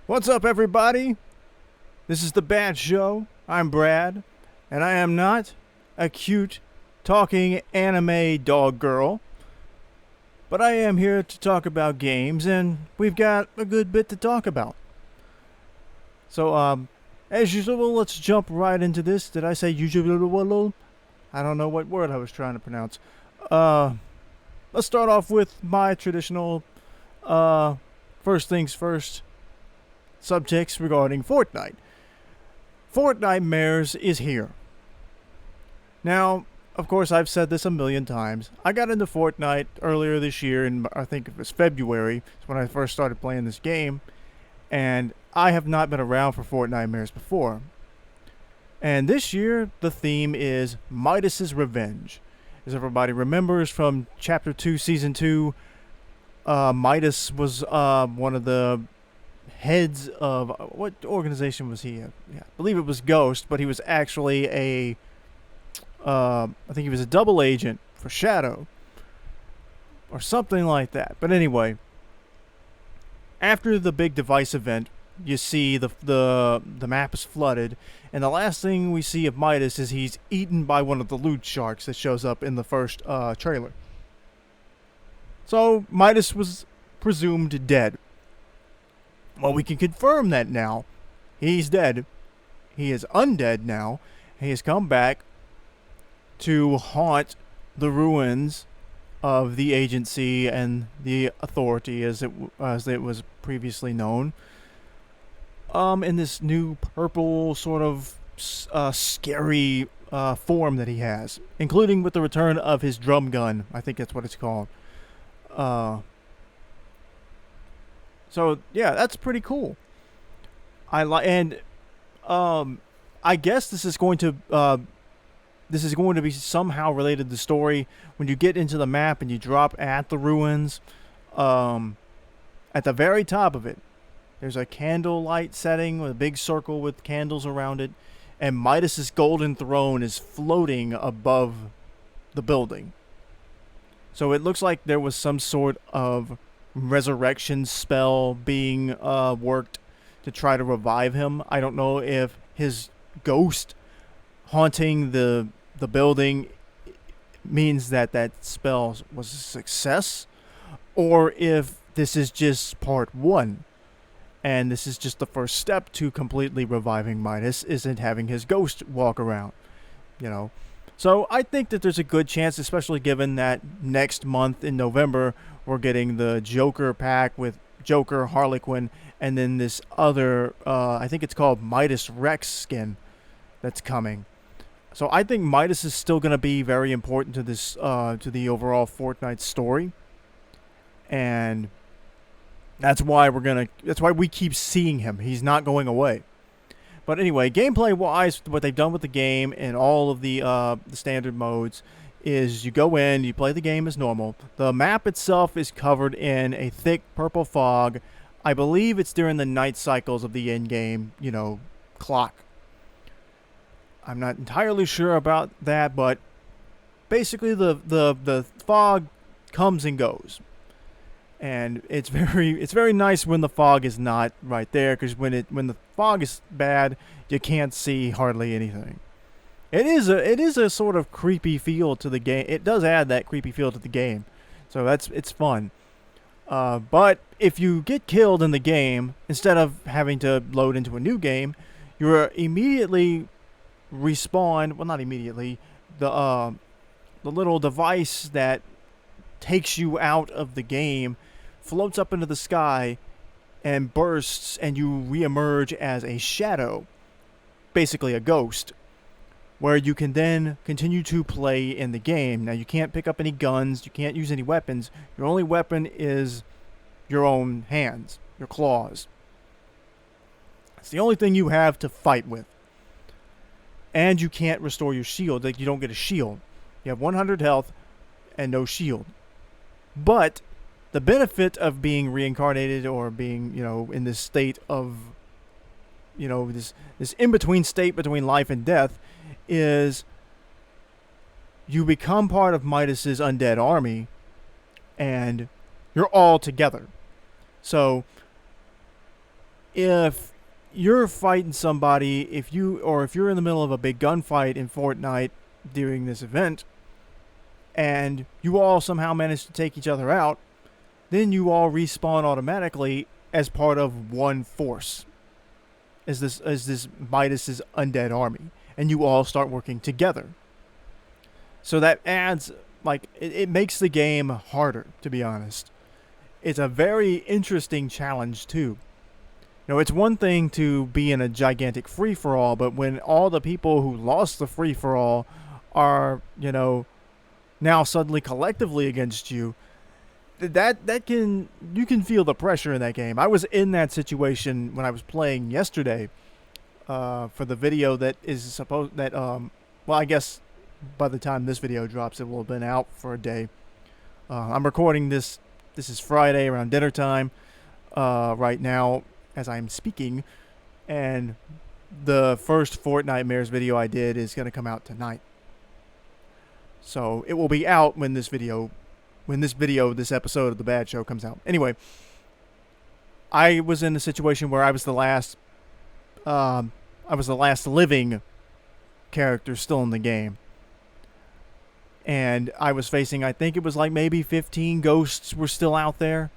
What's up, everybody? This is the Bad Show. I'm Brad, and I am not a cute, talking anime dog girl, but I am here to talk about games, and we've got a good bit to talk about. So, as usual, let's jump right into this. Did I say usual? I don't know what word I was trying to pronounce. Let's start off with my traditional, first things first subjects regarding Fortnite. Fortnitemares is here. Now, of course, I've said this a million times. I got into Fortnite earlier this year, in I think it was February, when I first started playing this game, and I have not been around for Fortnitemares before. And this year, the theme is Midas's Revenge. As everybody remembers from Chapter 2, Season 2, Midas was one of the heads of what organization was he? I believe it was Ghost, but he was actually I think he was a double agent for Shadow or something like that. But anyway, after the big device event, you see the map is flooded, and the last thing we see of Midas is he's eaten by one of the loot sharks that shows up in the first trailer. So Midas was presumed dead. Well, we can confirm that now. He's dead. He is undead now. He has come back to haunt the ruins of the agency and the authority, as it was previously known. In this new purple sort of scary form that he has, including with the return of his drum gun. I think that's what it's called. So yeah, that's pretty cool. I guess this is going to be somehow related to the story. When you get into the map and you drop at the ruins, at the very top of it, there's a candlelight setting with a big circle with candles around it, and Midas's golden throne is floating above the building. So it looks like there was some sort of resurrection spell being worked to try to revive him. I don't know if his ghost haunting the building means that spell was a success, or if this is just part one and this is just the first step to completely reviving Midas, isn't having his ghost walk around, So I think that there's a good chance, especially given that next month in November we're getting the Joker pack with Joker, Harley Quinn, and then this other, I think it's called Midas Rex skin that's coming. So I think Midas is still going to be very important to this, to the overall Fortnite story, and that's why we keep seeing him. He's not going away. But anyway, gameplay-wise, what they've done with the game and all of the standard modes is you go in, you play the game as normal. The map itself is covered in a thick purple fog. I believe it's during the night cycles of the in-game, clock. I'm not entirely sure about that, but basically the fog comes and goes. And it's very nice when the fog is not right there, because when the fog is bad, you can't see hardly anything. It is a sort of creepy feel to the game. It does add that creepy feel to the game, so it's fun. But if you get killed in the game, instead of having to load into a new game, you're immediately respawned. Well, not immediately. The little device that takes you out of the game floats up into the sky and bursts, and you reemerge as a shadow, basically a ghost, where you can then continue to play in the game. Now, you can't pick up any guns, you can't use any weapons. Your only weapon is your own hands, your claws. It's the only thing you have to fight with. And you can't restore your shield. Like, you don't get a shield. You have 100 health and no shield. But the benefit of being reincarnated, or being, in this state of, this in-between state between life and death, is you become part of Midas's undead army, and you're all together. So if you're fighting somebody, if you're in the middle of a big gunfight in Fortnite during this event, and you all somehow manage to take each other out, then you all respawn automatically as part of one force, as this Midas's undead army, and you all start working together. So that adds, like, it makes the game harder, to be honest. It's a very interesting challenge too. You know, it's one thing to be in a gigantic free-for-all, but when all the people who lost the free-for-all are, you know, now suddenly collectively against you, you can feel the pressure in that game. I was in that situation when I was playing yesterday, for the video that is supposed that well, I guess by the time this video drops, it will have been out for a day. I'm recording this. This is Friday around dinner time, right now as I'm speaking, and the first Fortnitemares video I did is going to come out tonight. So it will be out when this episode of The Bad Show comes out. Anyway, I was in a situation where I was the last living character still in the game. And I was facing, I think it was like maybe 15 ghosts were still out there.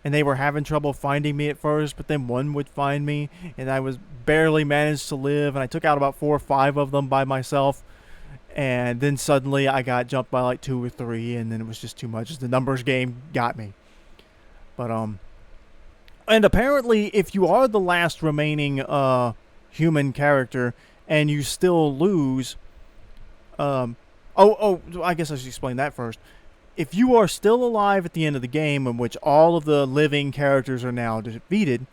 And they were having trouble finding me at first, but then one would find me. And I was barely managed to live. And I took out about 4 or 5 of them by myself. And then suddenly I got jumped by like 2 or 3. And then it was just too much. The numbers game got me. But, and apparently if you are the last remaining human character and you still lose, I guess I should explain that first. If you are still alive at the end of the game, in which all of the living characters are now defeated,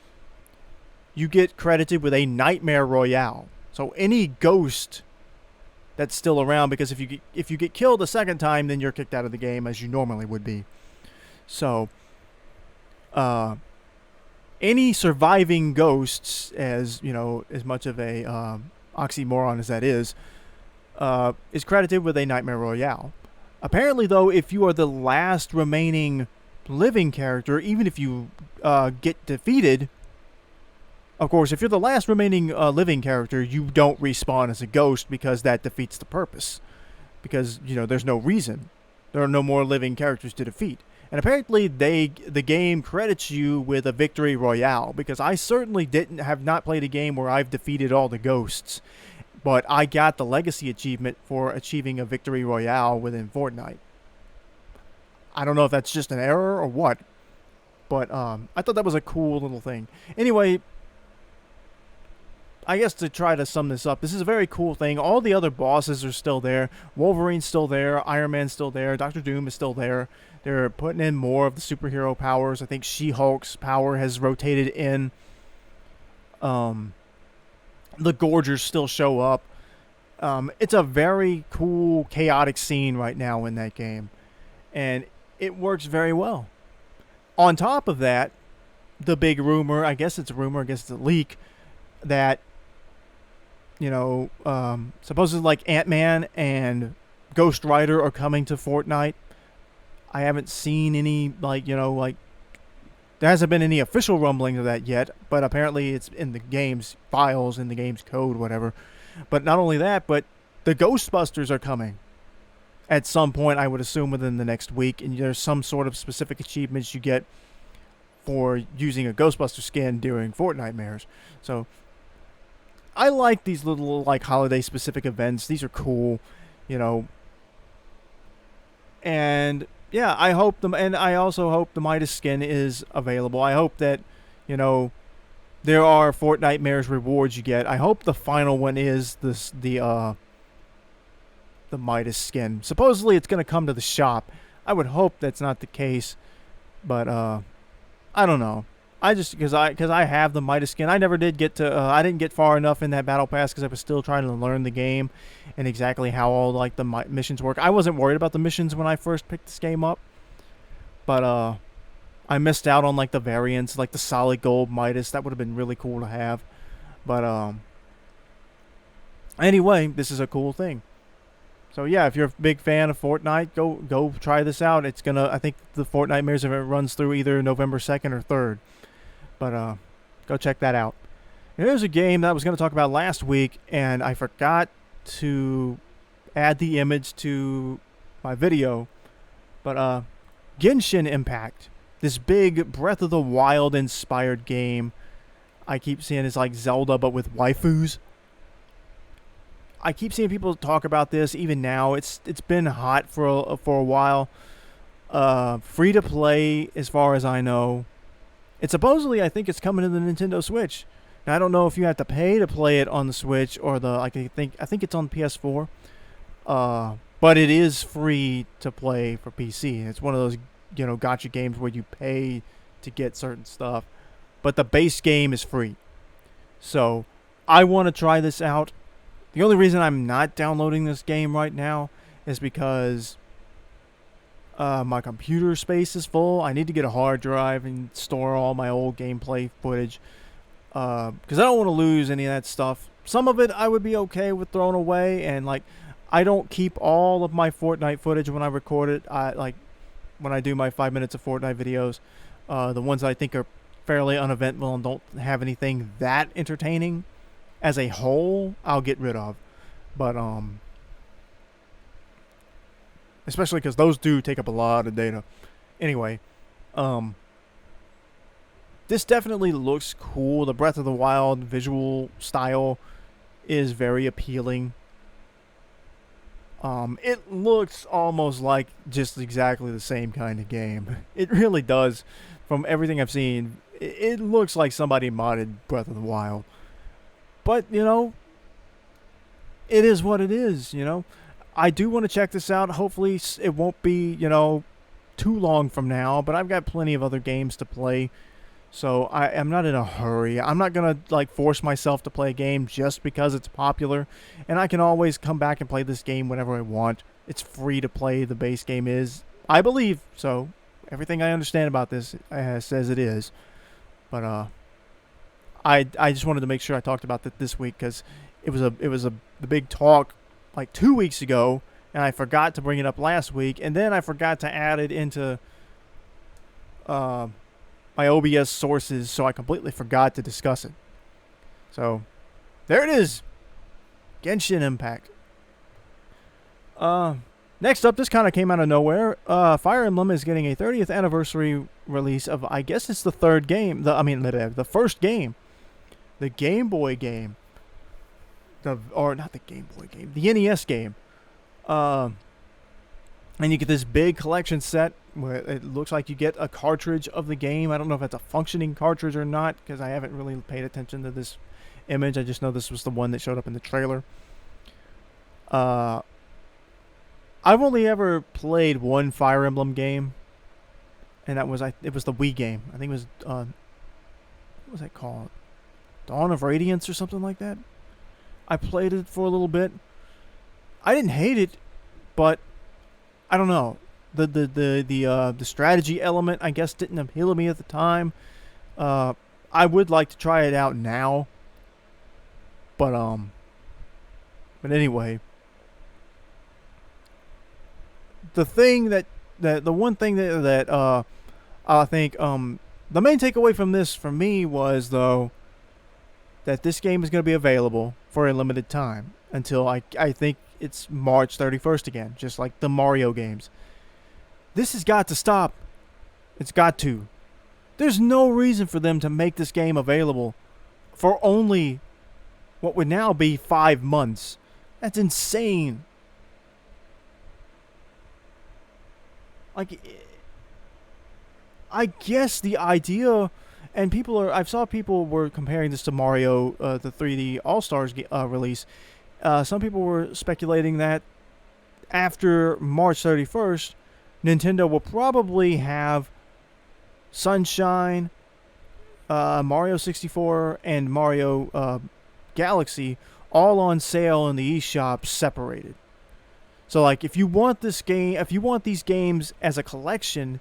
you get credited with a Nightmare Royale. So any ghost that's still around, because if you get killed a second time, then you're kicked out of the game as you normally would be. So, any surviving ghosts, as you know, as much of a oxymoron as that is credited with a Nightmare Royale. Apparently, though, if you are the last remaining living character, even if you get defeated, of course, if you're the last remaining living character, you don't respawn as a ghost, because that defeats the purpose. Because, you know, there's no reason. There are no more living characters to defeat. And apparently the game credits you with a victory royale, because I certainly have not played a game where I've defeated all the ghosts. But I got the legacy achievement for achieving a victory royale within Fortnite. I don't know if that's just an error or what, but I thought that was a cool little thing. Anyway, I guess to try to sum this up, this is a very cool thing. All the other bosses are still there. Wolverine's still there. Iron Man's still there. Dr. Doom is still there. They're putting in more of the superhero powers. I think She-Hulk's power has rotated in. The Gorgers still show up. It's a very cool, chaotic scene right now in that game. And it works very well. On top of that, the big rumor, I guess it's a rumor, I guess it's a leak, that, you know, supposedly like Ant-Man and Ghost Rider are coming to Fortnite. I haven't seen any, like, you know, like, there hasn't been any official rumbling of that yet, but apparently it's in the game's files, in the game's code, whatever. But not only that, but the Ghostbusters are coming at some point, I would assume within the next week, and there's some sort of specific achievements you get for using a Ghostbuster skin during Fortnitemares. So I like these little, like, holiday-specific events. These are cool, you know. And yeah, I also hope the Midas skin is available. I hope that, you know, there are Fortnitemares rewards you get. I hope the final one is the Midas skin. Supposedly it's going to come to the shop. I would hope that's not the case, but I don't know. I just because I have the Midas skin. I never did get to. I didn't get far enough in that battle pass because I was still trying to learn the game and exactly how all like the missions work. I wasn't worried about the missions when I first picked this game up, but I missed out on like the variants, like the solid gold Midas. That would have been really cool to have. But anyway, this is a cool thing. So yeah, if you're a big fan of Fortnite, go try this out. It's gonna. I think the Fortnitemares event runs through either November 2nd or 3rd. But Go check that out. And there's a game that I was going to talk about last week, and I forgot to add the image to my video. But Genshin Impact, this big Breath of the Wild inspired game. I keep seeing it's like Zelda but with waifus. I keep seeing people talk about this even now. It's been hot for a while. Free to play as far as I know. It's supposedly, I think it's coming to the Nintendo Switch. Now I don't know if you have to pay to play it on the Switch or I think it's on PS4. But it is free to play for PC. It's one of those, gotcha games where you pay to get certain stuff, but the base game is free. So I want to try this out. The only reason I'm not downloading this game right now is because my computer space is full. I need to get a hard drive and store all my old gameplay footage because I don't want to lose any of that stuff. Some of it I would be okay with throwing away, and I don't keep all of my Fortnite footage when I record it. When I do my 5 minutes of Fortnite videos, the ones I think are fairly uneventful and don't have anything that entertaining as a whole, I'll get rid of. But especially because those do take up a lot of data. Anyway, this definitely looks cool. The Breath of the Wild visual style is very appealing. It looks almost like just exactly the same kind of game. It really does. From everything I've seen, it looks like somebody modded Breath of the Wild. But, it is what it is, I do want to check this out. Hopefully it won't be, too long from now. But I've got plenty of other games to play. So I am not in a hurry. I'm not going to force myself to play a game just because it's popular. And I can always come back and play this game whenever I want. It's free to play. The base game is. I believe so. Everything I understand about this says it is. But I just wanted to make sure I talked about that this week because it was the big talk 2 weeks ago, and I forgot to bring it up last week, and then I forgot to add it into my OBS sources, so I completely forgot to discuss it. So there it is, Genshin Impact. Next up, this kind of came out of nowhere. Fire Emblem is getting a 30th anniversary release of, I guess it's the third game. The first game. The Game Boy game. Not the Game Boy game. The NES game. And you get this big collection set where it looks like you get a cartridge of the game. I don't know if it's a functioning cartridge or not because I haven't really paid attention to this image. I just know this was the one that showed up in the trailer. I've only ever played one Fire Emblem game, and it was the Wii game. I think it was what was that called? Dawn of Radiance or something like that. I played it for a little bit. I didn't hate it, but I don't know. The strategy element, I guess, didn't appeal to me at the time. I would like to try it out now, but anyway. The one thing that I think the main takeaway from this for me was though that this game is going to be available for a limited time until I think it's March 31st again, just like the Mario games. This has got to stop. It's got to. There's no reason for them to make this game available for only what would now be 5 months. That's insane. I guess the idea, and I saw people were comparing this to Mario, the 3D All-Stars release. Some people were speculating that after March 31st, Nintendo will probably have Sunshine, Mario 64, and Mario Galaxy all on sale in the eShop separated. So, if you want these games as a collection,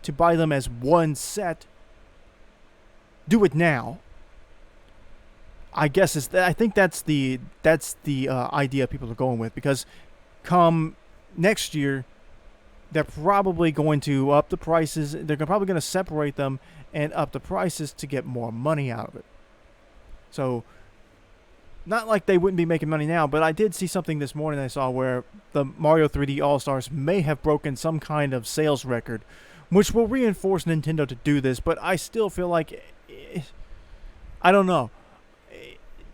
to buy them as one set, do it now. I guess I think that's the idea people are going with, because come next year, they're probably going to up the prices. They're probably going to separate them and up the prices to get more money out of it. So, not like they wouldn't be making money now, but I did see something this morning I saw where the Mario 3D All-Stars may have broken some kind of sales record, which will reinforce Nintendo to do this, but I still feel like, I don't know.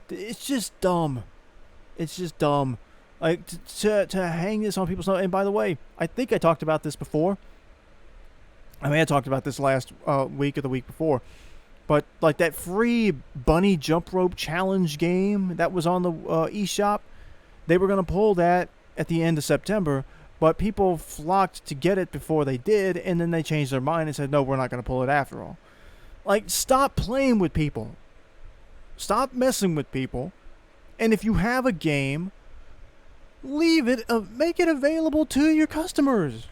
It's just dumb. It's just dumb. Like, to hang this on people's... And by the way, I think I talked about this before. I mean, I talked about this last week or the week before. But, like, that free bunny jump rope challenge game that was on the eShop, they were going to pull that at the end of September, but people flocked to get it before they did, and then they changed their mind and said, no, we're not going to pull it after all. Like, stop playing with people. Stop messing with people. And if you have a game, leave it, make it available to your customers.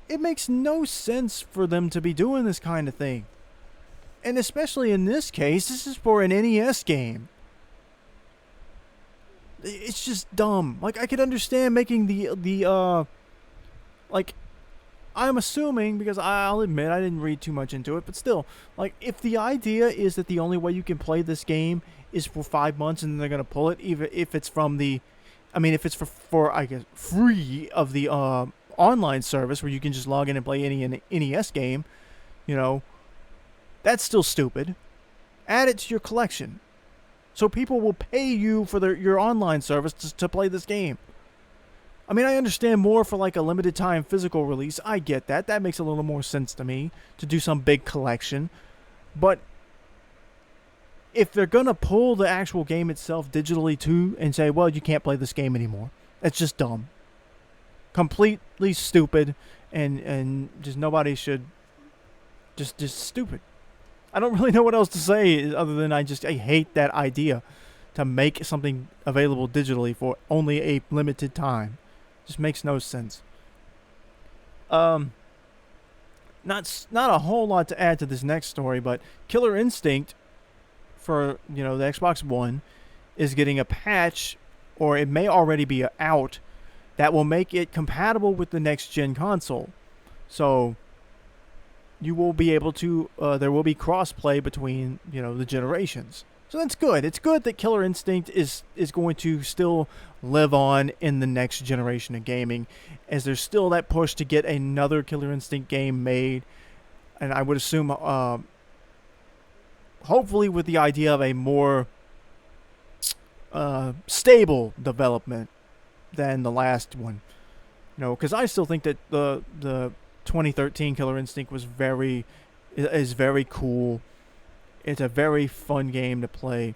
It makes no sense for them to be doing this kind of thing. And especially in this case, this is for an NES game. It's just dumb. Like, I could understand making like, I'm assuming, because I'll admit I didn't read too much into it, but still, like, if the idea is that the only way you can play this game is for 5 months and then they're going to pull it, even if it's from the, I mean, if it's for I guess, free of the online service where you can just log in and play any NES game, you know, that's still stupid. Add it to your collection. So people will pay you for your online service to play this game. I mean, I understand more for like a limited time physical release. I get that. That makes a little more sense to me, to do some big collection. But if they're going to pull the actual game itself digitally too and say, well, you can't play this game anymore, that's just dumb. Completely stupid, and just nobody should... Just stupid. I don't really know what else to say other than I hate that idea to make something available digitally for only a limited time. Just makes no sense. Not a whole lot to add to this next story, but Killer Instinct for, the Xbox One is getting a patch, or it may already be out, that will make it compatible with the next gen console. So you will be able to, there will be cross-play between, the generations. So that's good. It's good that Killer Instinct is going to still live on in the next generation of gaming, as there's still that push to get another Killer Instinct game made. And I would assume, hopefully with the idea of a more stable development than the last one. Because I still think that the 2013 Killer Instinct is very cool. It's a very fun game to play.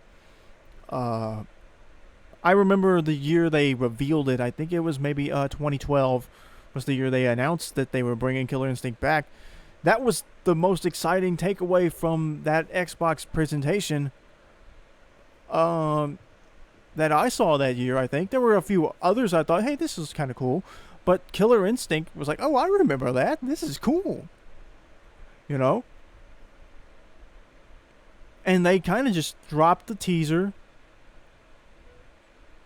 I remember the year they revealed it. I think it was maybe 2012 was the year they announced that they were bringing Killer Instinct back. That was the most exciting takeaway from that Xbox presentation that I saw that year, I think. There were a few others I thought, hey, this is kind of cool. But Killer Instinct was like, oh, I remember that. This is cool. And they kind of just dropped the teaser.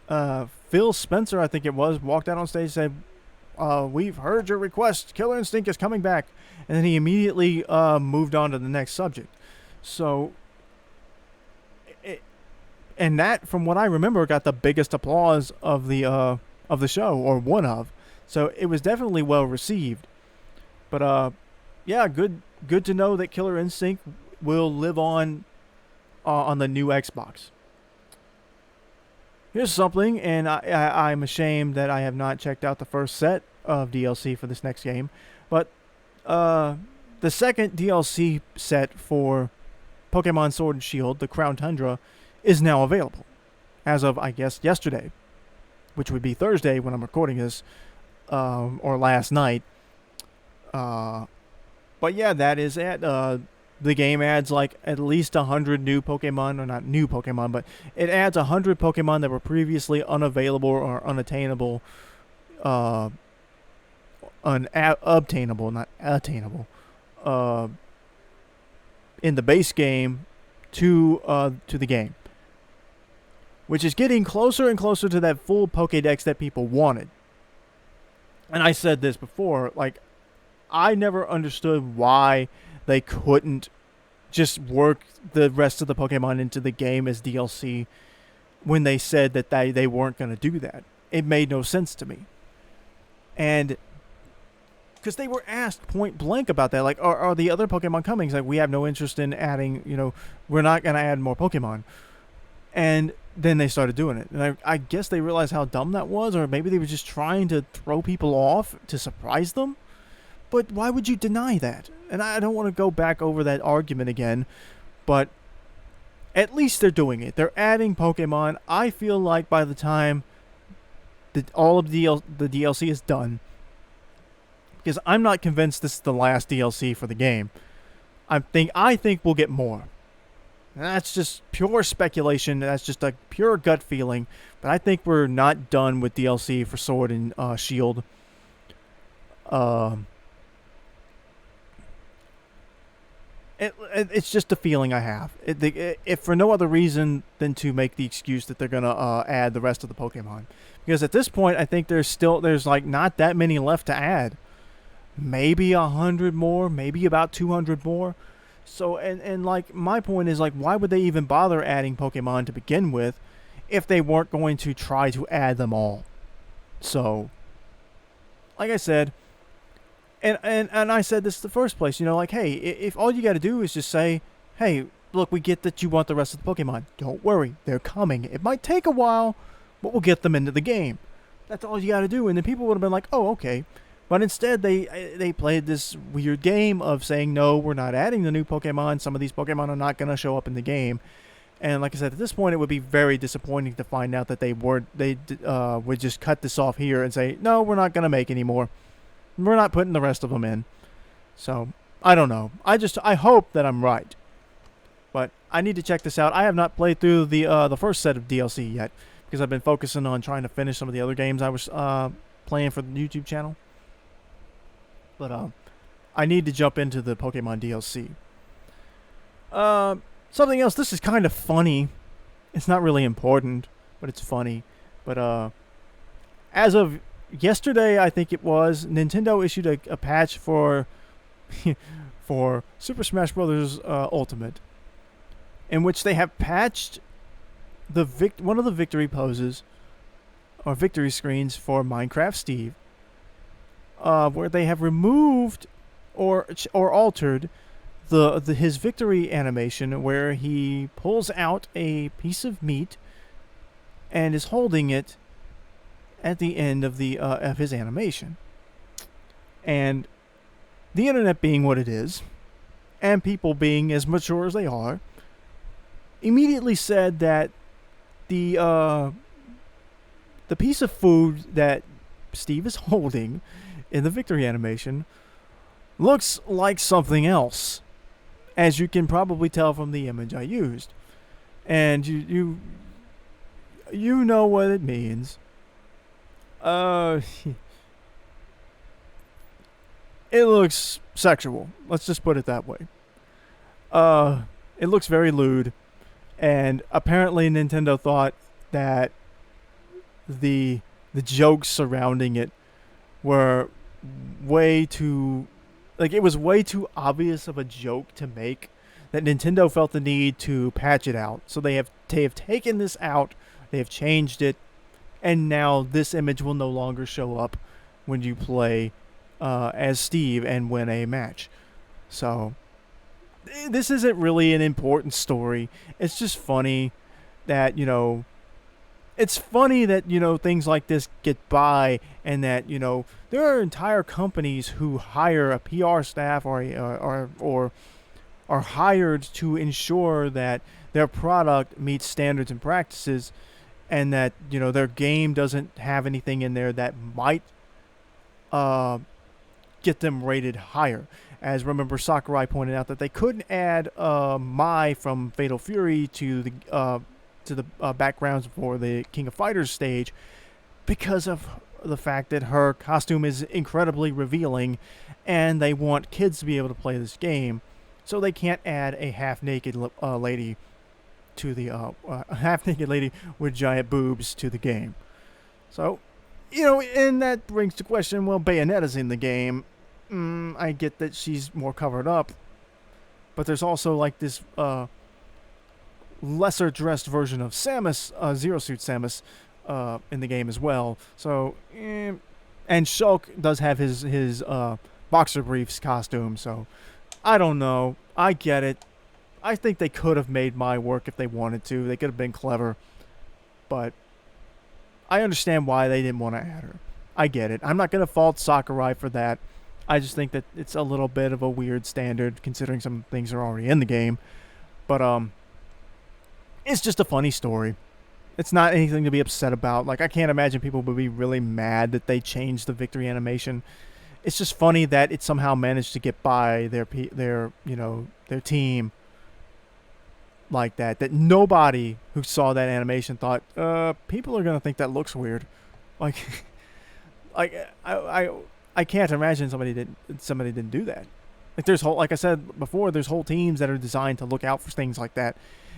Phil Spencer, I think it was, walked out on stage and said, we've heard your request. Killer Instinct is coming back. And then he immediately moved on to the next subject. So, and that, from what I remember, got the biggest applause of the show, or one of. So it was definitely well received. But yeah, good to know that Killer Instinct will live on the new Xbox. Here's something, and I'm ashamed that I have not checked out the first set of DLC for this next game, but the second DLC set for Pokemon Sword and Shield, the Crown Tundra, is now available as of, I guess, yesterday, which would be Thursday when I'm recording this, or last night. But yeah, that is it. The game adds like at least 100 new Pokemon, or not new Pokemon, but it adds 100 Pokemon that were previously unavailable or unattainable, obtainable, not attainable, in the base game to the game, which is getting closer and closer to that full Pokédex that people wanted. and I said this before, like, I never understood why they couldn't just work the rest of the Pokemon into the game as DLC when they said that they weren't going to do that. It made no sense to me. And because they were asked point blank about that, like, are the other Pokemon coming? It's like, we have no interest in adding, we're not going to add more Pokemon. And then they started doing it. And I guess they realized how dumb that was, or maybe they were just trying to throw people off to surprise them. But why would you deny that? And I don't want to go back over that argument again, but at least they're doing it. They're adding Pokemon. I feel like by the time that all of the DLC is done, because I'm not convinced this is the last DLC for the game. I think we'll get more. And that's just pure speculation. That's just a pure gut feeling. But I think we're not done with DLC for Sword and Shield. It's just a feeling I have. If for no other reason than to make the excuse that they're gonna add the rest of the Pokemon, because at this point I think there's like not that many left to add. Maybe 100 more, maybe about 200 more. So and like my point is, like, why would they even bother adding Pokemon to begin with if they weren't going to try to add them all? So, like I said. And I said this in the first place, like, hey, if all you got to do is just say, hey, look, we get that you want the rest of the Pokemon. Don't worry, they're coming. It might take a while, but we'll get them into the game. That's all you got to do. And then people would have been like, oh, okay. But instead, they played this weird game of saying, no, we're not adding the new Pokemon. Some of these Pokemon are not going to show up in the game. And like I said, at this point, it would be very disappointing to find out that they would just cut this off here and say, no, we're not going to make any more. We're not putting the rest of them in. So, I don't know. I hope that I'm right. But I need to check this out. I have not played through the first set of DLC yet, because I've been focusing on trying to finish some of the other games I was playing for the YouTube channel. But I need to jump into the Pokemon DLC. Something else. This is kind of funny. It's not really important, but it's funny. But as of yesterday, I think it was, Nintendo issued a patch for for Super Smash Bros. Ultimate, in which they have patched one of the victory poses or victory screens for Minecraft Steve, where they have removed or altered his victory animation, where he pulls out a piece of meat and is holding it at the end of his animation. And the internet being what it is, and people being as mature as they are, immediately said that the piece of food that Steve is holding in the victory animation looks like something else, as you can probably tell from the image I used. And you know what it means. It looks sexual. Let's just put it that way. It looks very lewd, and apparently Nintendo thought that the jokes surrounding it were way too, like, it was way too obvious of a joke to make, that Nintendo felt the need to patch it out. So they have taken this out, they have changed it, and now this image will no longer show up when you play as Steve and win a match. So this isn't really an important story. It's just funny that, it's funny that, things like this get by, and that, there are entire companies who hire a PR staff or are hired to ensure that their product meets standards and practices, and that, their game doesn't have anything in there that might get them rated higher. As remember, Sakurai pointed out that they couldn't add Mai from Fatal Fury to the backgrounds for the King of Fighters stage because of the fact that her costume is incredibly revealing, and they want kids to be able to play this game, so they can't add a half-naked lady to the half-naked lady with giant boobs to the game. So And that brings to question, well, Bayonetta's in the game. I get that she's more covered up, but there's also like this lesser dressed version of Samus, Zero Suit Samus, in the game as well. So, and Shulk does have his boxer briefs costume. So, I don't know. I get it. I think they could have made Mai work if they wanted to. They could have been clever, but I understand why they didn't want to add her. I get it. I'm not going to fault Sakurai for that. I just think that it's a little bit of a weird standard considering some things are already in the game. But it's just a funny story. It's not anything to be upset about. Like, I can't imagine people would be really mad that they changed the victory animation. It's just funny that it somehow managed to get by their team like that. That nobody who saw that animation thought, people are gonna think that looks weird. Like, I can't imagine somebody didn't do that. Like I said before, there's whole teams that are designed to look out for things like that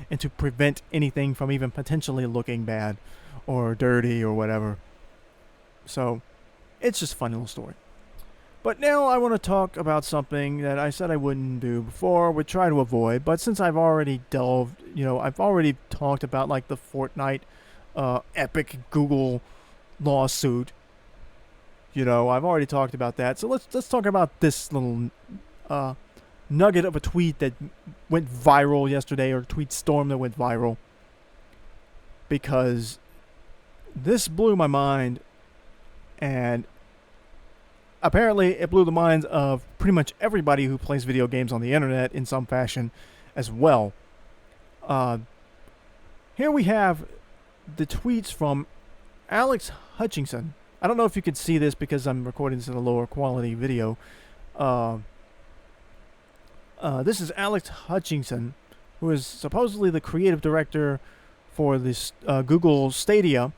and to prevent anything from even potentially looking bad or dirty or whatever. So, it's just a fun little story. But now I want to talk about something that I said I wouldn't do before, would try to avoid. But since I've already I've already talked about like the Fortnite epic Google lawsuit. I've already talked about that. So let's talk about this little nugget of a tweet that went viral yesterday, or tweet storm that went viral. Because this blew my mind, and apparently it blew the minds of pretty much everybody who plays video games on the internet in some fashion as well. Here we have the tweets from Alex Hutchinson. I don't know if you can see this because I'm recording this in a lower quality video. This is Alex Hutchinson, who is supposedly the creative director for this Google Stadia.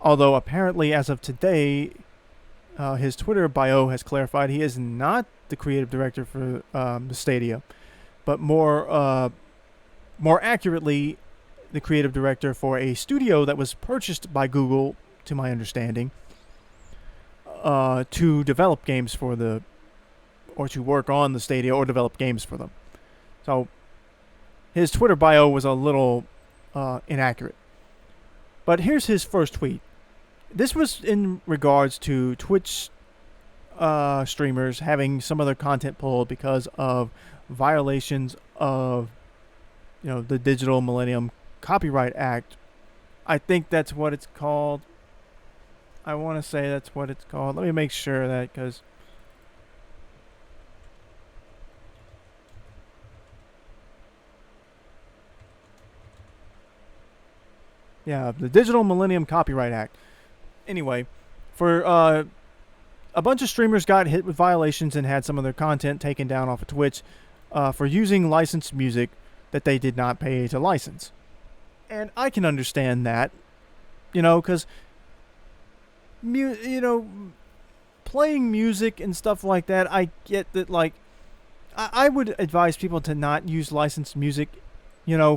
Although apparently as of today, his Twitter bio has clarified he is not the creative director for the Stadia, but more accurately, the creative director for a studio that was purchased by Google, to my understanding, to develop games for or to work on the Stadia or develop games for them. So his Twitter bio was a little inaccurate. But here's his first tweet. This was in regards to Twitch streamers having some of their content pulled because of violations of, the Digital Millennium Copyright Act. I think that's what it's called. I want to say that's what it's called. Let me make sure of that, because the Digital Millennium Copyright Act. Anyway, for a bunch of streamers got hit with violations and had some of their content taken down off of Twitch for using licensed music that they did not pay to license. And I can understand that, because playing music and stuff like that, I get that. Like, I would advise people to not use licensed music,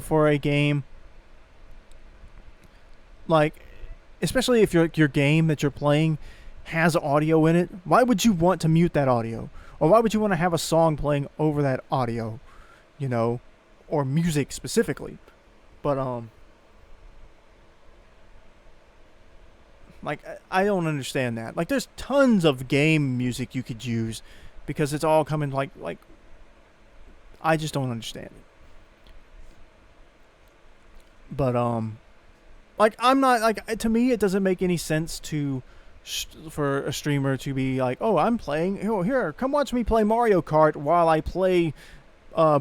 for a game. Like, especially if your game that you're playing has audio in it, why would you want to mute that audio? Or why would you want to have a song playing over that audio, or music specifically? But, like, I don't understand that. Like, there's tons of game music you could use because it's all coming, like, I just don't understand it. But, like, I'm not, like, to me, it doesn't make any sense for a streamer to be like, oh, I'm playing, here, come watch me play Mario Kart while I play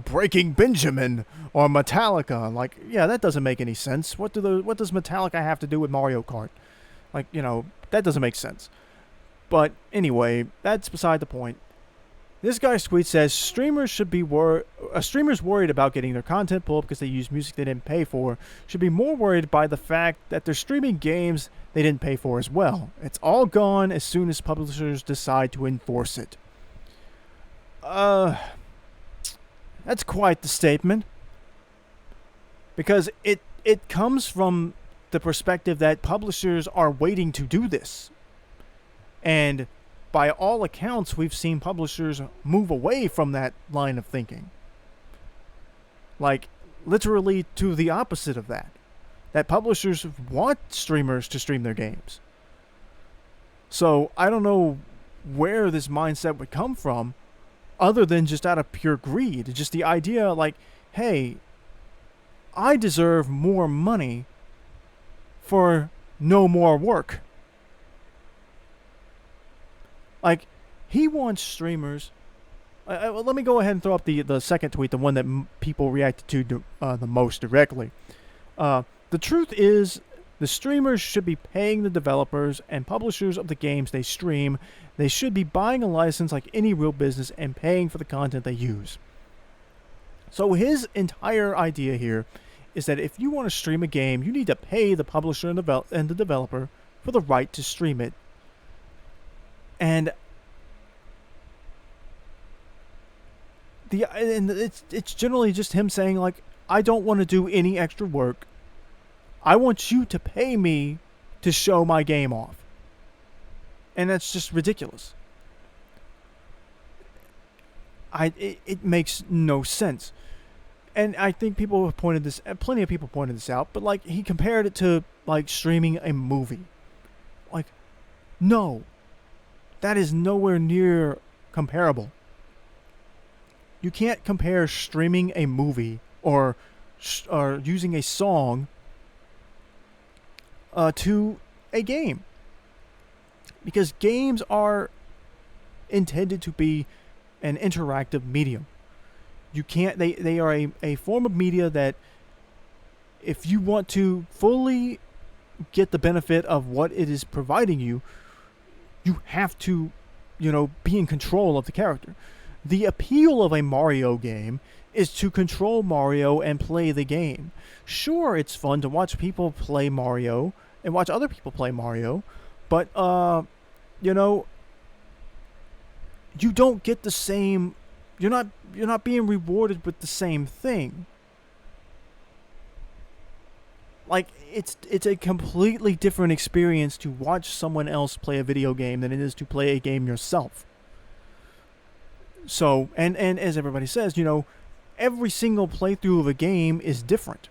Breaking Benjamin or Metallica. Like, yeah, that doesn't make any sense. What does Metallica have to do with Mario Kart? Like, that doesn't make sense. But anyway, that's beside the point. This guy's tweet says streamers worried about getting their content pulled because they use music they didn't pay for should be more worried by the fact that they're streaming games they didn't pay for as well. It's all gone as soon as publishers decide to enforce it. That's quite the statement. Because it comes from the perspective that publishers are waiting to do this. And by all accounts, we've seen publishers move away from that line of thinking. Like, literally to the opposite of that. That publishers want streamers to stream their games. So, I don't know where this mindset would come from, other than just out of pure greed. Just the idea, like, hey, I deserve more money for no more work. Like, he wants streamers. Let me go ahead and throw up the second tweet, the one that people reacted to the most directly. The truth is, the streamers should be paying the developers and publishers of the games they stream. They should be buying a license like any real business and paying for the content they use. So his entire idea here is that if you want to stream a game, you need to pay the publisher and the developer for the right to stream it. And it's generally just him saying, like, I don't want to do any extra work. I want you to pay me to show my game off. And that's just ridiculous. It makes no sense. And I think people have plenty of people pointed this out, but like, he compared it to like streaming a movie. Like, no. That is nowhere near comparable. You can't compare streaming a movie or using a song to a game. Because games are intended to be an interactive medium. You can't, they are a form of media that if you want to fully get the benefit of what it is providing you, you have to, be in control of the character. The appeal of a Mario game is to control Mario and play the game. Sure, it's fun to watch people play Mario and watch other people play Mario, but, you don't get the same, you're not being rewarded with the same thing. Like, it's a completely different experience to watch someone else play a video game than it is to play a game yourself. So, and as everybody says, every single playthrough of a game is different.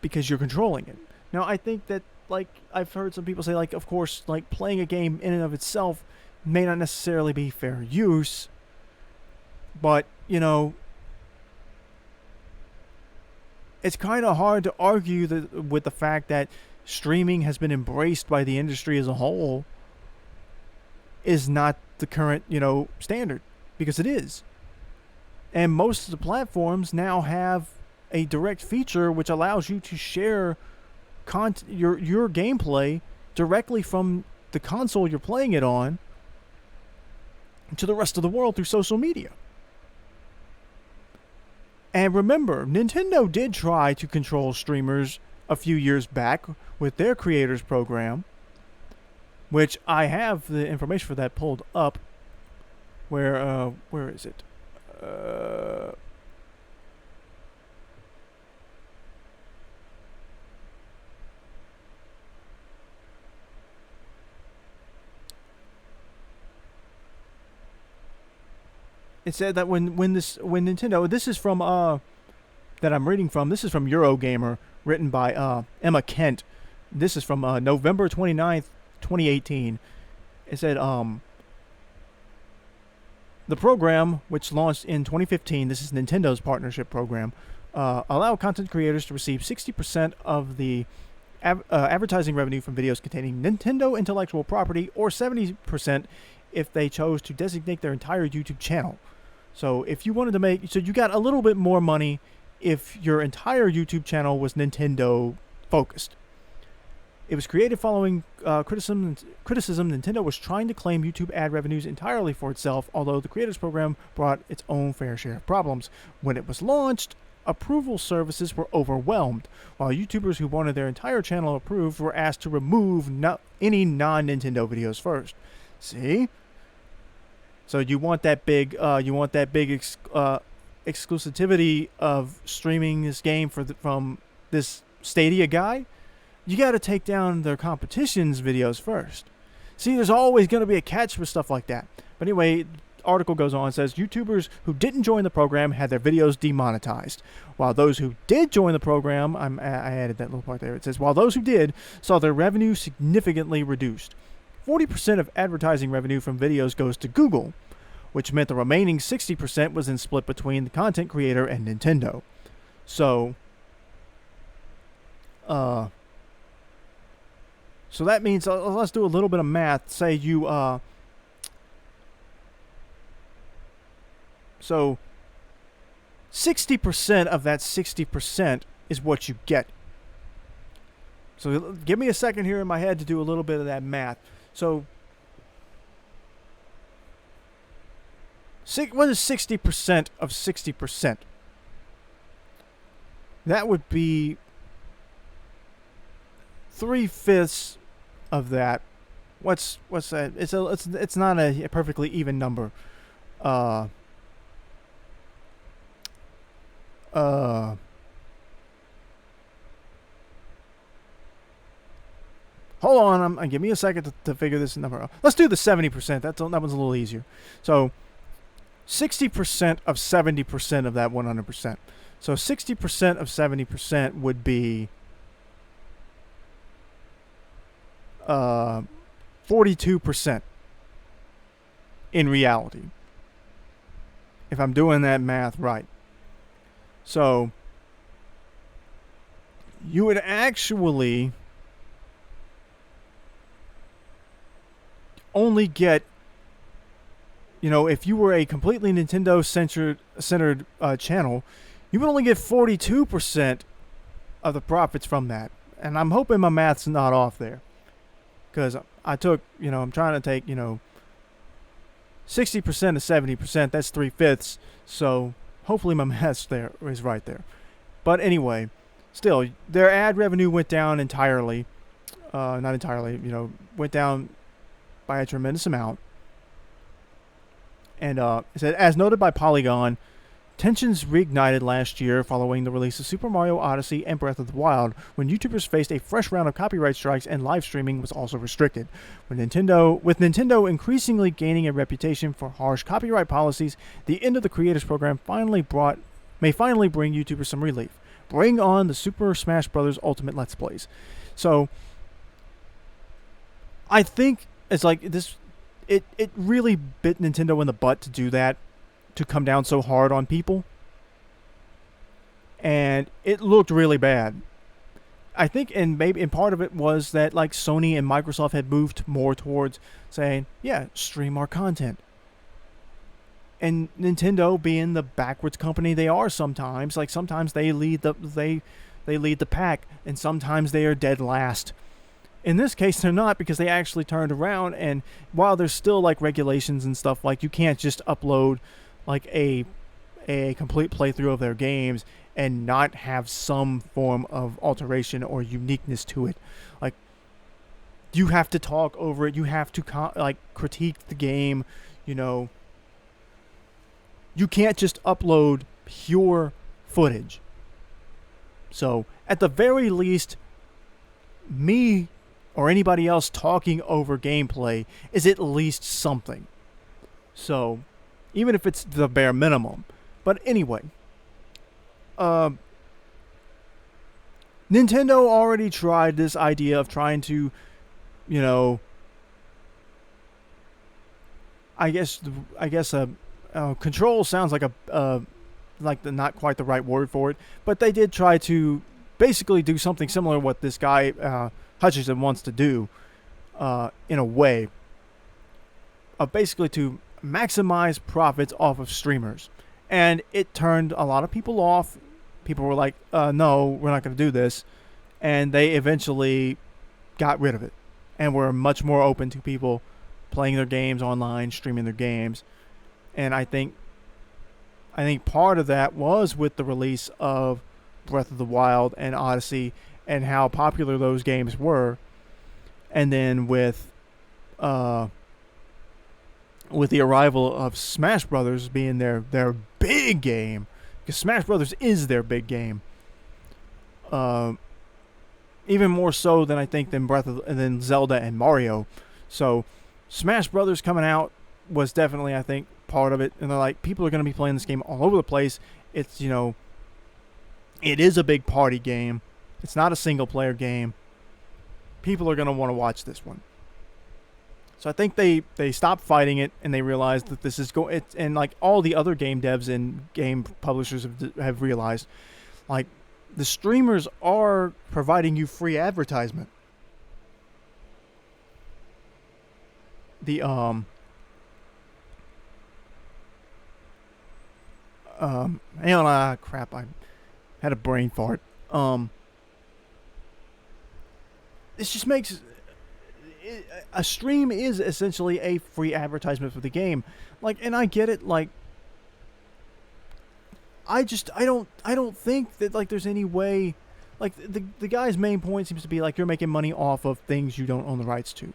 Because you're controlling it. Now, I think that, like, I've heard some people say, like, of course, like, playing a game in and of itself may not necessarily be fair use. But, it's kind of hard to argue with the fact that streaming has been embraced by the industry as a whole is not the current, standard. Because it is. And most of the platforms now have a direct feature which allows you to share your gameplay directly from the console you're playing it on to the rest of the world through social media. And remember, Nintendo did try to control streamers a few years back with their creators program, which I have the information for that pulled up. Where is it? It said that when Nintendo, this is from that I'm reading from. This is from Eurogamer, written by Emma Kent. This is from November 29th, 2018. It said the program, which launched in 2015, this is Nintendo's partnership program, allow content creators to receive 60% of the advertising revenue from videos containing Nintendo intellectual property, or 70% if they chose to designate their entire YouTube channel. So if you wanted to so you got a little bit more money if your entire YouTube channel was Nintendo focused. It was created following criticism. Nintendo was trying to claim YouTube ad revenues entirely for itself, although the creators program brought its own fair share of problems. When it was launched, approval services were overwhelmed, while YouTubers who wanted their entire channel approved were asked to remove any non-Nintendo videos first. See? So you want that big exclusivity of streaming this game from this Stadia guy, you got to take down their competition's videos first. See, there's always going to be a catch for stuff like that. But anyway, article goes on and says YouTubers who didn't join the program had their videos demonetized, while those who did join the program, I added that little part there. It says while those who did saw their revenue significantly reduced. 40% of advertising revenue from videos goes to Google, which meant the remaining 60% was then split between the content creator and Nintendo. So that means, let's do a little bit of math. Say you, so 60% of that 60% is what you get. So give me a second here in my head to do a little bit of that math. So what is 60% of 60%? That would be 3/5 of that. What's that? It's not a perfectly even number. Hold on, give me a second to figure this number out. Let's do the 70%. That one's a little easier. So 60% of 70% of that 100%. So 60% of 70% would be 42% in reality, if I'm doing that math right. So you would actually only get, if you were a completely Nintendo centered channel, you would only get 42% of the profits from that. And I'm hoping my math's not off there, because I took, I'm trying to take, 60% of 70%, that's 3/5. So hopefully my math's there is right there. But anyway, still, their ad revenue went down entirely. Not entirely, went down by a tremendous amount. And it said, as noted by Polygon, tensions reignited last year following the release of Super Mario Odyssey and Breath of the Wild, when YouTubers faced a fresh round of copyright strikes and live streaming was also restricted. With Nintendo increasingly gaining a reputation for harsh copyright policies, the end of the Creators Program may finally bring YouTubers some relief. Bring on the Super Smash Bros. Ultimate Let's Plays. So, I think it's like this. It really bit Nintendo in the butt to do that, to come down so hard on people. And it looked really bad. I think, and part of it was that like Sony and Microsoft had moved more towards saying, yeah, stream our content. And Nintendo, being the backwards company they are sometimes, like sometimes they lead the pack, and sometimes they are dead last. In this case, they're not, because they actually turned around, and while there's still like regulations and stuff, like you can't just upload like a complete playthrough of their games and not have some form of alteration or uniqueness to it. Like, you have to talk over it, you have to critique the game, You can't just upload pure footage. So, at the very least, me or anybody else talking over gameplay is at least something. So, even if it's the bare minimum. But anyway, Nintendo already tried this idea of trying to, control sounds like not quite the right word for it, but they did try to basically do something similar to what this guy Hutchinson wants to do, in a way, basically to maximize profits off of streamers. And it turned a lot of people off. People were like, no, we're not going to do this. And they eventually got rid of it, and were much more open to people playing their games online, streaming their games. And I think part of that was with the release of Breath of the Wild and Odyssey, and how popular those games were. And then with the arrival of Smash Brothers being their big game, because Smash Brothers is their big game, even more so than I think than Zelda and Mario. So Smash Brothers coming out was definitely, I think, part of it. And they're like, people are going to be playing this game all over the place. It's, it is a big party game. It's not a single player game. People are going to want to watch this one. So I think they stopped fighting it, and they realized that this is and like all the other game devs and game publishers have realized, like, the streamers are providing you free advertisement. Hang on, crap, I had a brain fart. This just makes a stream is essentially a free advertisement for the game. Like, and I get it. Like, I don't think that, like, there's any way. Like, the guy's main point seems to be like, you're making money off of things you don't own the rights to.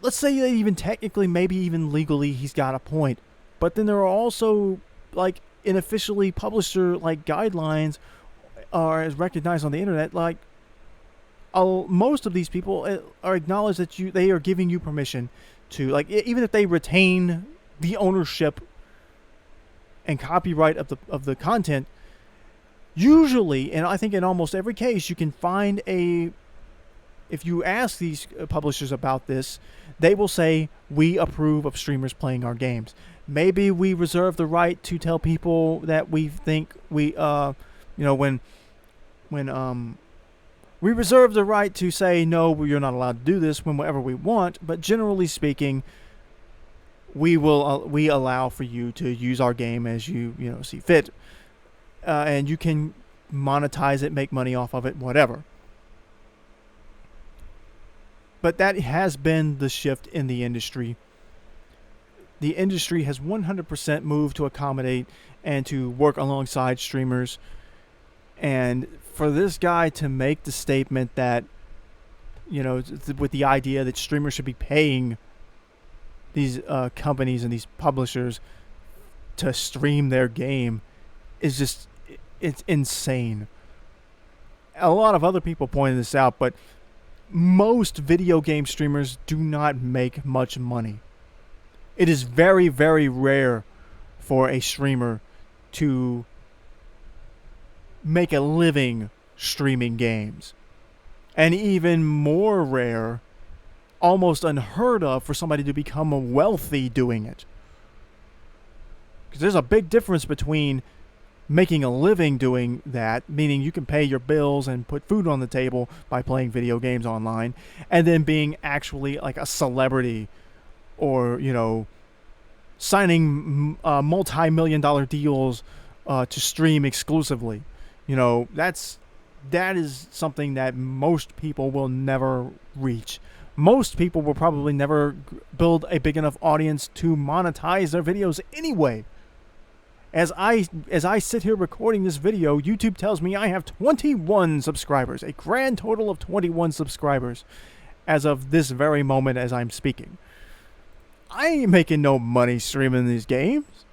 Let's say that even technically, maybe even legally, he's got a point. But then there are also, like, unofficially publisher, like, guidelines are as recognized on the internet. Like, most of these people are acknowledged that they are giving you permission to, like, even if they retain the ownership and copyright of the content. Usually, and I think in almost every case, you can find if you ask these publishers about this, they will say, we approve of streamers playing our games. Maybe we reserve the right to tell people that we think we we reserve the right to say, no, you're not allowed to do this whenever we want, but generally speaking, we allow for you to use our game as you see fit, and you can monetize it, make money off of it, whatever. But that has been the shift in the industry. The industry has 100% moved to accommodate and to work alongside streamers. And for this guy to make the statement that, with the idea that streamers should be paying these companies and these publishers to stream their game is it's insane. A lot of other people pointed this out, but most video game streamers do not make much money. It is very, very rare for a streamer to make a living streaming games. And even more rare, almost unheard of, for somebody to become wealthy doing it. Because there's a big difference between making a living doing that, meaning you can pay your bills and put food on the table by playing video games online, and then being actually like a celebrity, or signing multi-million-dollar deals to stream exclusively. That is something that most people will never reach. Most people will probably never build a big enough audience to monetize their videos anyway. As I sit here recording this video, YouTube tells me I have 21 subscribers, a grand total of 21 subscribers as of this very moment as I'm speaking. I ain't making no money streaming these games.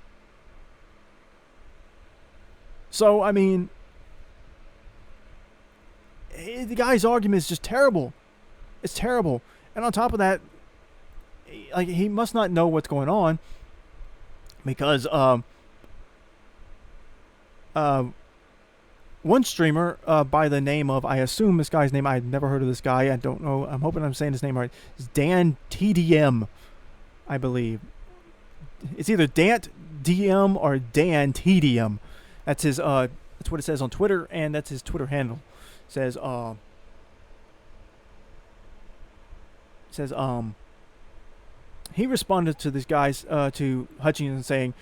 So, I mean, the guy's argument is just terrible. It's terrible. And on top of that, like, he must not know what's going on, because one streamer by the name of, I assume this guy's name, I've never heard of this guy, I don't know, I'm hoping I'm saying his name right, it's Dan TDM, I believe. It's either Dant DM or Dan TDM. That's his that's what it says on Twitter, and that's his Twitter handle. It says he responded to this guy's to Hutchinson saying,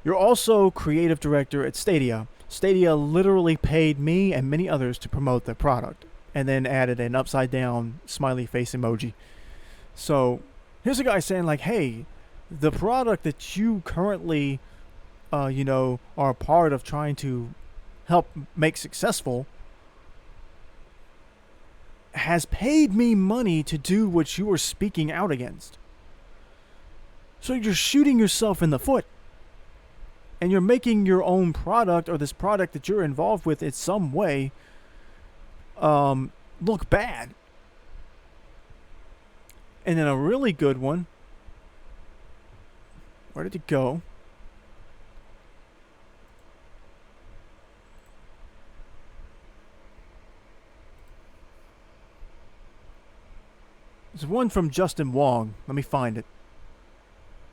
"You're also creative director at Stadia. Stadia literally paid me and many others to promote their product," and then added an upside down smiley face emoji. So here's a guy saying, like, hey, the product that you currently are a part of trying to help make successful has paid me money to do what you are speaking out against. So you're shooting yourself in the foot. And you're making your own product, or this product that you're involved with in some way, look bad. And then a really good one. Where did it go? There's one from Justin Wong. Let me find it.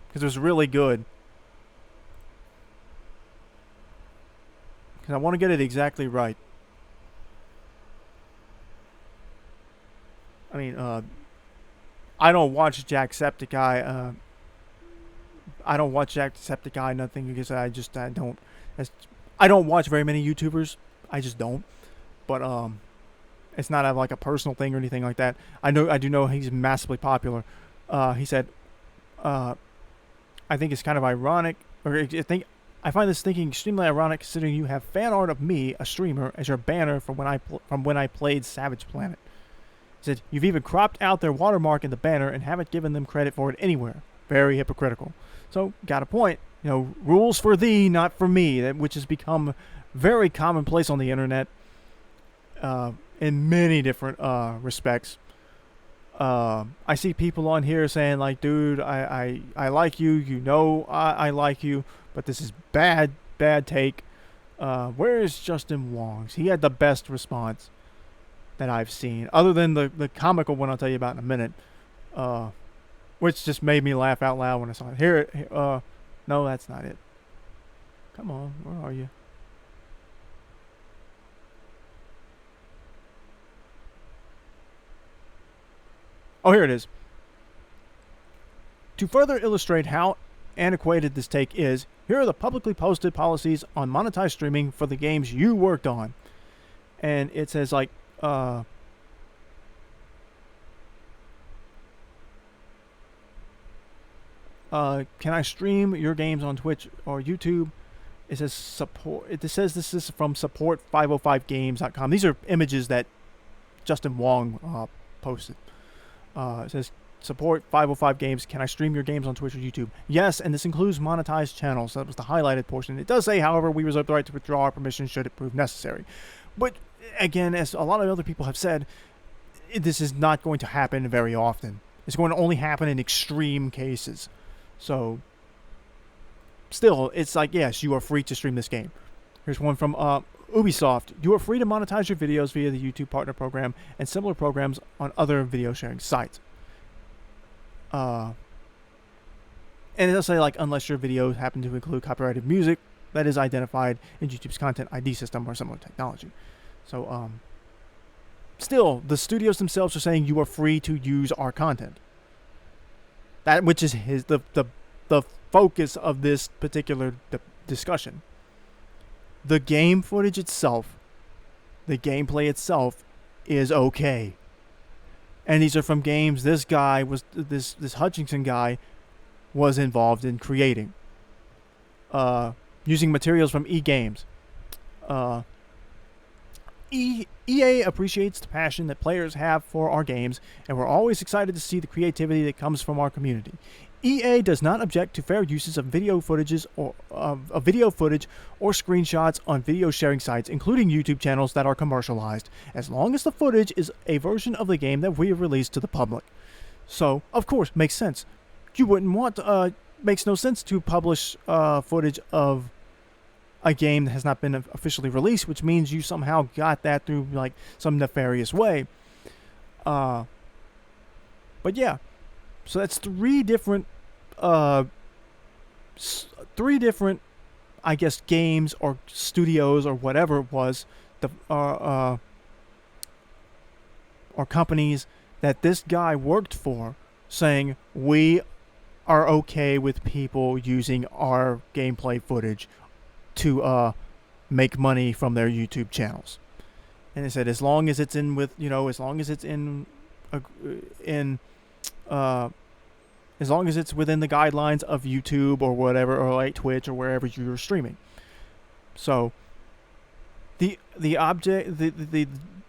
Because it was really good. Because I want to get it exactly right. I mean, I don't watch Jacksepticeye. I don't watch Jacksepticeye, nothing, because I don't watch very many YouTubers. I just don't. But, it's not like a personal thing or anything like that. I do know he's massively popular. He said, I think it's kind of ironic, or I find this thinking extremely ironic considering you have fan art of me, a streamer, as your banner from when I played Savage Planet. He said, you've even cropped out their watermark in the banner and haven't given them credit for it anywhere. Very hypocritical. So, got a point. Rules for thee, not for me, which has become very commonplace on the internet in many different respects. I see people on here saying, like, dude, I like you, I like you, but this is bad take. Where is Justin Wong's? He had the best response that I've seen, other than the comical one I'll tell you about in a minute, which just made me laugh out loud when I saw it. Here, no, that's not it. Come on, where are you? Oh, here it is. To further illustrate how antiquated this take is, here are the publicly posted policies on monetized streaming for the games you worked on. And it says, like, can I stream your games on Twitch or YouTube? It says support. It says this is from support505games.com. These are images that Justin Wong posted. It says support 505 games. Can I stream your games on Twitch or YouTube? Yes, and this includes monetized channels. That was the highlighted portion. It does say, however, we reserve the right to withdraw our permission should it prove necessary. But again, as a lot of other people have said, this is not going to happen very often. It's going to only happen in extreme cases. So, still, it's like, yes, you are free to stream this game. Here's one from Ubisoft. You are free to monetize your videos via the YouTube Partner Program and similar programs on other video sharing sites. And it does say, like, unless your videos happen to include copyrighted music that is identified in YouTube's content ID system or similar technology. So, still, the studios themselves are saying you are free to use our content. That which is the focus of this particular discussion. The game footage itself, the gameplay itself, is okay. And these are from games this Hutchinson guy was involved in creating. Using materials from E-Games. EA appreciates the passion that players have for our games, and we're always excited to see the creativity that comes from our community. EA does not object to fair uses of video footage or screenshots on video sharing sites, including YouTube channels that are commercialized, as long as the footage is a version of the game that we have released to the public. So, of course, makes sense. You wouldn't want, makes no sense to publish footage of a game that has not been officially released, which means you somehow got that through, like, some nefarious way. But yeah. So that's three different, I guess, games or studios or whatever it was, or companies that this guy worked for, saying we are okay with people using our gameplay footage to make money from their YouTube channels. And they said as long as it's in with, as long as it's as long as it's within the guidelines of YouTube or whatever, or like Twitch or wherever you're streaming. So the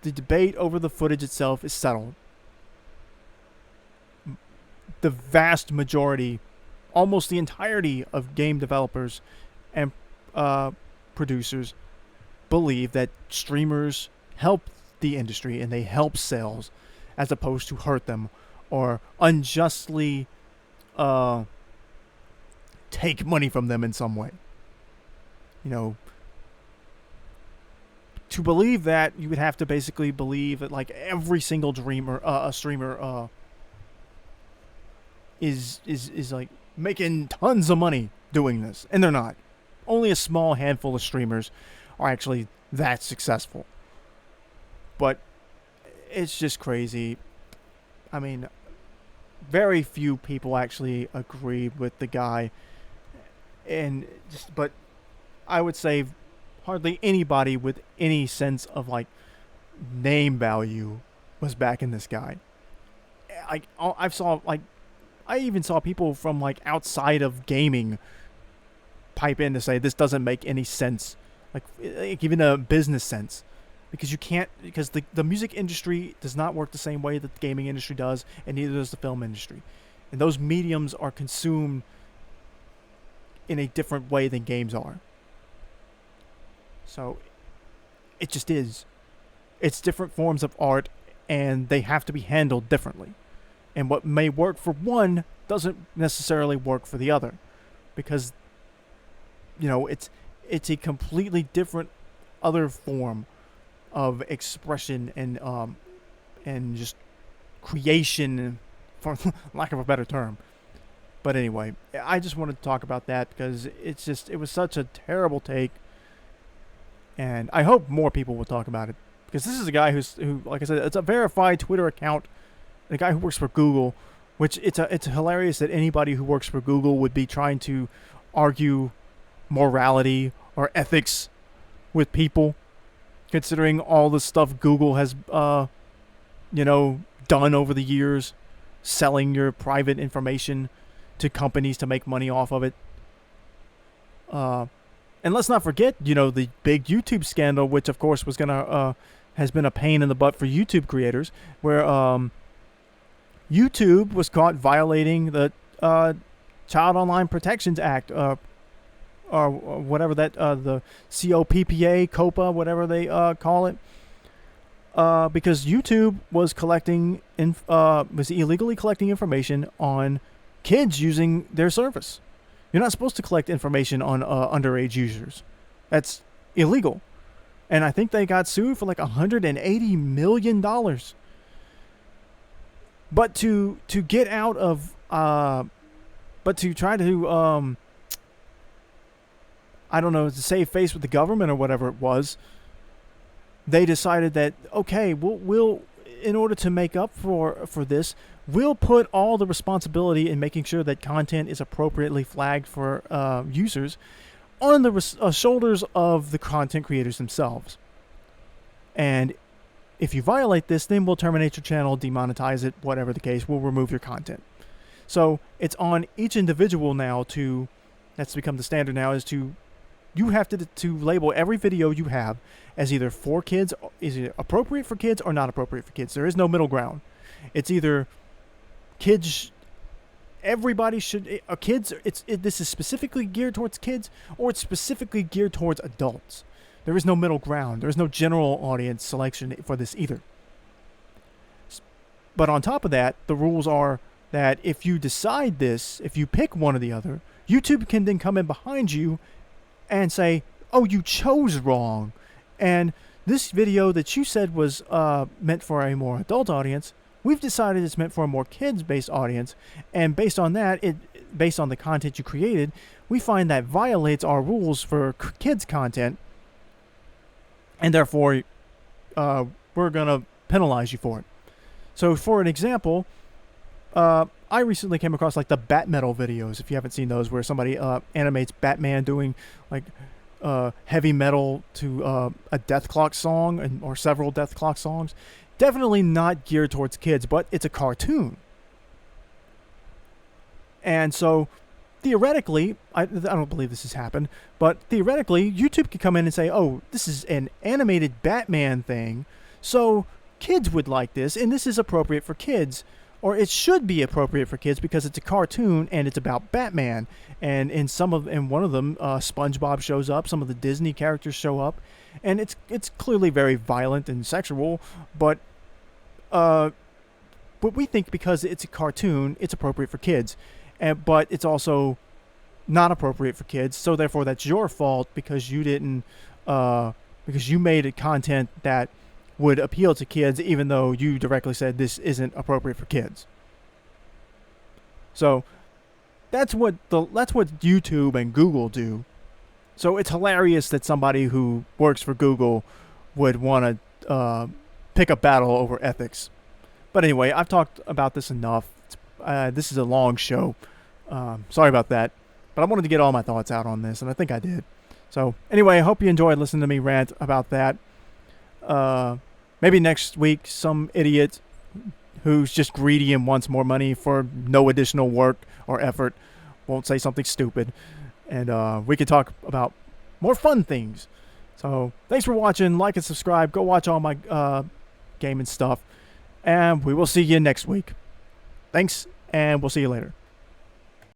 debate over the footage itself is settled. The vast majority, almost the entirety of game developers and producers believe that streamers help the industry and they help sales as opposed to hurt them or unjustly take money from them in some way. You know, to believe that, you would have to basically believe that like every single streamer is like making tons of money doing this, and they're not. Only a small handful of streamers are actually that successful. But it's just crazy. I mean, very few people actually agreed with the guy, but I would say hardly anybody with any sense of like name value was backing this guy. I even saw people from like outside of gaming pipe in to say this doesn't make any sense, like even a business sense, because the music industry does not work the same way that the gaming industry does, and neither does the film industry, and those mediums are consumed in a different way than games are. So it just is. It's different forms of art, and they have to be handled differently. And what may work for one doesn't necessarily work for the other, because it's a completely different other form of expression and just creation, for lack of a better term. But anyway, I just wanted to talk about that because it was such a terrible take, and I hope more people will talk about it, because this is a guy who, like I said, it's a verified Twitter account, a guy who works for Google, which it's hilarious that anybody who works for Google would be trying to argue morality or ethics with people, considering all the stuff Google has done over the years, selling your private information to companies to make money off of it. And let's not forget, the big YouTube scandal, which of course has been a pain in the butt for YouTube creators, where YouTube was caught violating the Child Online Protections Act, or whatever that, the COPPA, whatever they call it, because YouTube was was illegally collecting information on kids using their service. You're not supposed to collect information on underage users. That's illegal. And I think they got sued for like $180 million. But to get out of, but to try to, I don't know, to save face with the government or whatever it was, they decided that, okay, we'll in order to make up for this, we'll put all the responsibility in making sure that content is appropriately flagged for users on the shoulders of the content creators themselves. And if you violate this, then we'll terminate your channel, demonetize it, whatever the case, we'll remove your content. So it's on each individual now that's become the standard now, you have to label every video you have as either for kids, is it appropriate for kids or not appropriate for kids. There is no middle ground. It's either kids, everybody should, kids, this is specifically geared towards kids, or it's specifically geared towards adults. There is no middle ground. There is no general audience selection for this either. But on top of that, the rules are that if you decide this, if you pick one or the other, YouTube can then come in behind you and say, oh, you chose wrong. And this video that you said was meant for a more adult audience, we've decided it's meant for a more kids-based audience. And based on that, based on the content you created, we find that violates our rules for kids content. And therefore, we're going to penalize you for it. So for an example, I recently came across like the Bat Metal videos, if you haven't seen those, where somebody animates Batman doing like heavy metal to a Death Clock song or several Death Clock songs. Definitely not geared towards kids, but it's a cartoon. And so theoretically, I don't believe this has happened, but theoretically, YouTube could come in and say, oh, this is an animated Batman thing, so kids would like this, and this is appropriate for kids. Or it should be appropriate for kids because it's a cartoon and it's about Batman. And in one of them, SpongeBob shows up. Some of the Disney characters show up, and it's clearly very violent and sexual, but we think because it's a cartoon, it's appropriate for kids, but it's also not appropriate for kids. So therefore, that's your fault because you didn't, because you made a content that would appeal to kids, even though you directly said this isn't appropriate for kids. So that's what YouTube and Google do. So it's hilarious that somebody who works for Google would want to pick a battle over ethics. But anyway, I've talked about this enough. This is a long show. Sorry about that. But I wanted to get all my thoughts out on this, and I think I did. So anyway, I hope you enjoyed listening to me rant about that. Maybe next week, some idiot who's just greedy and wants more money for no additional work or effort won't say something stupid. And we can talk about more fun things. So thanks for watching. Like and subscribe. Go watch all my gaming stuff. And we will see you next week. Thanks, and we'll see you later.